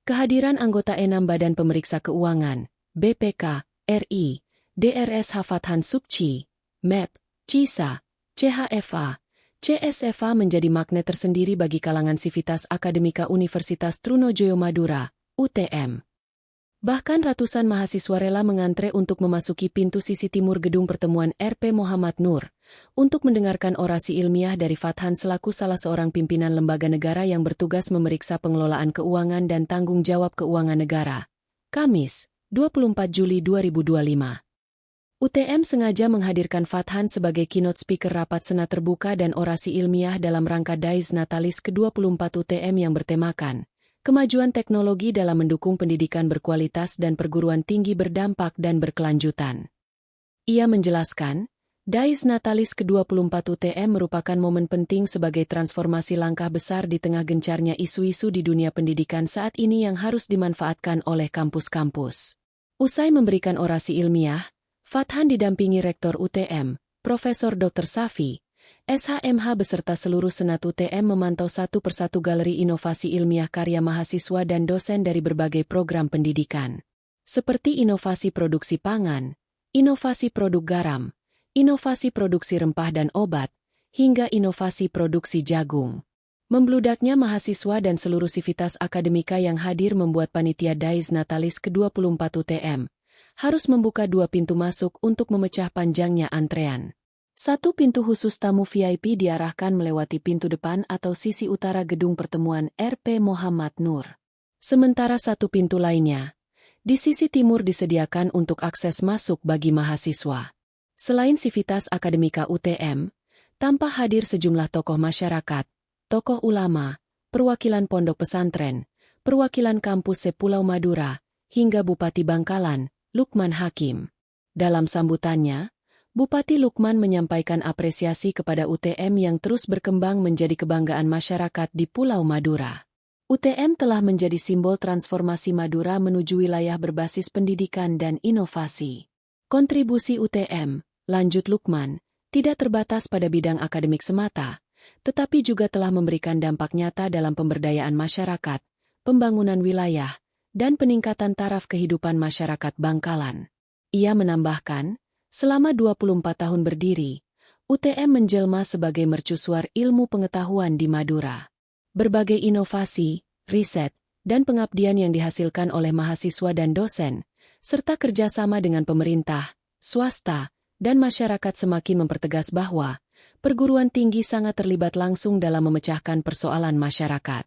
Kehadiran anggota 6 Badan Pemeriksa Keuangan, BPK, RI, DRSH Fathan Sukci, MEP, CISA, CHFA, CSFA menjadi magnet tersendiri bagi kalangan sivitas akademika Universitas Trunojoyo Madura, UTM. Bahkan ratusan mahasiswa rela mengantre untuk memasuki pintu sisi timur gedung pertemuan RP Muhammad Nur, untuk mendengarkan orasi ilmiah dari Fathan selaku salah seorang pimpinan lembaga negara yang bertugas memeriksa pengelolaan keuangan dan tanggung jawab keuangan negara. Kamis, 24 Juli 2025. UTM sengaja menghadirkan Fathan sebagai keynote speaker rapat senat terbuka dan orasi ilmiah dalam rangka Dies Natalis ke-24 UTM yang bertemakan Kemajuan Teknologi dalam Mendukung Pendidikan Berkualitas dan Perguruan Tinggi Berdampak dan Berkelanjutan. Ia menjelaskan, Dies Natalis ke-24 UTM merupakan momen penting sebagai transformasi langkah besar di tengah gencarnya isu-isu di dunia pendidikan saat ini yang harus dimanfaatkan oleh kampus-kampus. Usai memberikan orasi ilmiah, Fathan didampingi Rektor UTM, Profesor Dr. Safi, SHMH beserta seluruh Senat UTM memantau satu persatu galeri inovasi ilmiah karya mahasiswa dan dosen dari berbagai program pendidikan. Seperti inovasi produksi pangan, inovasi produk garam, inovasi produksi rempah dan obat, hingga inovasi produksi jagung. Membludaknya mahasiswa dan seluruh sivitas akademika yang hadir membuat panitia Dies Natalis ke-24 UTM harus membuka 2 pintu masuk untuk memecah panjangnya antrean. Satu pintu khusus tamu VIP diarahkan melewati pintu depan atau sisi utara gedung pertemuan RP Muhammad Nur. Sementara satu pintu lainnya, di sisi timur disediakan untuk akses masuk bagi mahasiswa. Selain sivitas akademika UTM, tampak hadir sejumlah tokoh masyarakat, tokoh ulama, perwakilan pondok pesantren, perwakilan kampus Sepulau Madura, hingga Bupati Bangkalan, Lukman Hakim. Dalam sambutannya, Bupati Lukman menyampaikan apresiasi kepada UTM yang terus berkembang menjadi kebanggaan masyarakat di Pulau Madura. UTM telah menjadi simbol transformasi Madura menuju wilayah berbasis pendidikan dan inovasi. Kontribusi UTM, lanjut Lukman, tidak terbatas pada bidang akademik semata, tetapi juga telah memberikan dampak nyata dalam pemberdayaan masyarakat, pembangunan wilayah, dan peningkatan taraf kehidupan masyarakat Bangkalan. Ia menambahkan, selama 24 tahun berdiri, UTM menjelma sebagai mercusuar ilmu pengetahuan di Madura. Berbagai inovasi, riset, dan pengabdian yang dihasilkan oleh mahasiswa dan dosen, serta kerjasama dengan pemerintah, swasta, dan masyarakat semakin mempertegas bahwa perguruan tinggi sangat terlibat langsung dalam memecahkan persoalan masyarakat.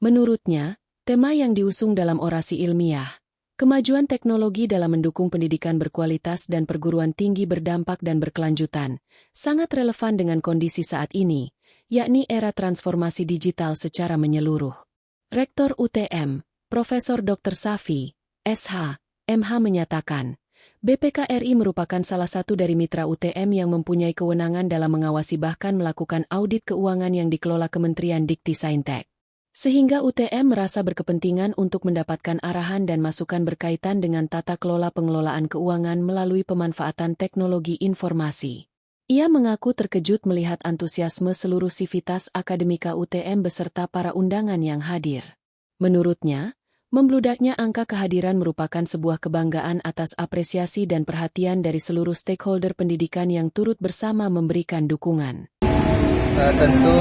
Menurutnya, tema yang diusung dalam orasi ilmiah, Kemajuan Teknologi dalam Mendukung Pendidikan Berkualitas dan Perguruan Tinggi Berdampak dan Berkelanjutan, sangat relevan dengan kondisi saat ini, yakni era transformasi digital secara menyeluruh. Rektor UTM, Profesor Dr. Safi, SH, MH menyatakan, BPK RI merupakan salah satu dari mitra UTM yang mempunyai kewenangan dalam mengawasi bahkan melakukan audit keuangan yang dikelola Kementerian Dikti-Saintek. Sehingga UTM merasa berkepentingan untuk mendapatkan arahan dan masukan berkaitan dengan tata kelola pengelolaan keuangan melalui pemanfaatan teknologi informasi. Ia mengaku terkejut melihat antusiasme seluruh sivitas akademika UTM beserta para undangan yang hadir. Menurutnya, membludaknya angka kehadiran merupakan sebuah kebanggaan atas apresiasi dan perhatian dari seluruh stakeholder pendidikan yang turut bersama memberikan dukungan. Tentu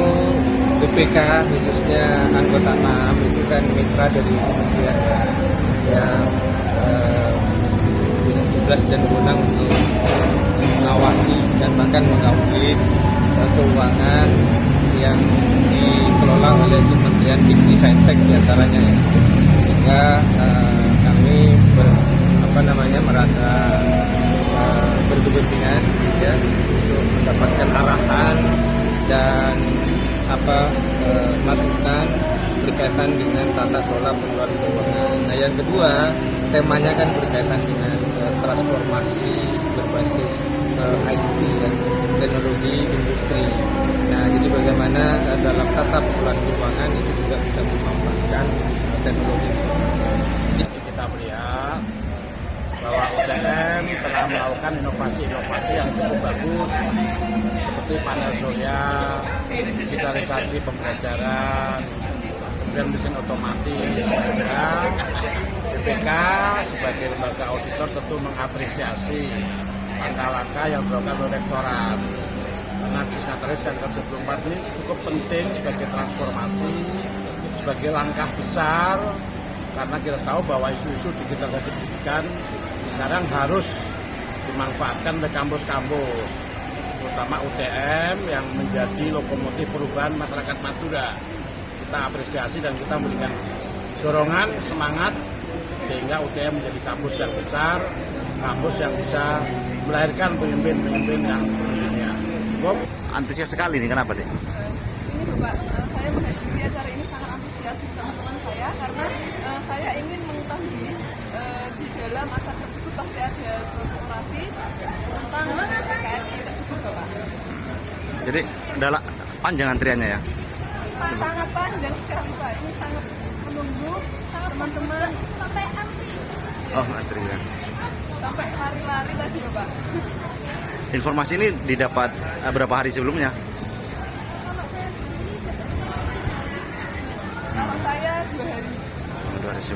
BPK khususnya anggota 6 itu kan mitra dari kementerian yang punya tugas dan wewenang untuk mengawasi dan bahkan mengaudit keuangan yang dikelola oleh Kementerian Dikti-Saintek diantaranya ya. Sehingga kami merasa berkepentingan ya untuk mendapatkan arahan dan masukan berkaitan dengan tata kelola pengelolaan keuangan. Nah, yang kedua, temanya kan berkaitan dengan transformasi berbasis IT ya, teknologi industri. Nah, jadi bagaimana dalam tata pengelolaan keuangan itu juga bisa memanfaatkan teknologi informasi. Jadi kita melihat bahwa UTM telah melakukan inovasi-inovasi yang cukup bagus seperti panel surya, digitalisasi pembelajaran, kemudian mesin otomatis. BPK sebagai lembaga auditor tentu mengapresiasi langkah-langkah yang dilakukan oleh Rektorat. Karena Cisnatalis yang ke-24 ini cukup penting sebagai transformasi, sebagai langkah besar, karena kita tahu bahwa isu-isu digitalisasi pendidikan sekarang harus dimanfaatkan oleh kampus-kampus, terutama UTM yang menjadi lokomotif perubahan masyarakat Madura. Kita apresiasi dan kita memberikan dorongan, semangat, sehingga UTM menjadi kampus yang besar, kampus yang bisa melahirkan pemimpin-pemimpin yang berdunia. Antusias sekali nih, kenapa deh? Ini Bapak, saya menghadiri acara ini sangat antusias bersama teman saya karena saya ingin mengetahui di dalam acara tersebut pasti ada suatu orasi tentang PKRI tersebut, Bapak. Jadi adalah panjang antriannya ya? Sangat panjang sekali, Pak. Ini sangat menunggu teman-teman sampai antri. Oh, antrian. Sampai lari-lari tadi, Bapak. Informasi ini didapat berapa hari sebelumnya? Kalau saya sendiri dapat 3 hari sebelumnya. Kalau saya 2 hari. 2 hari sebelum.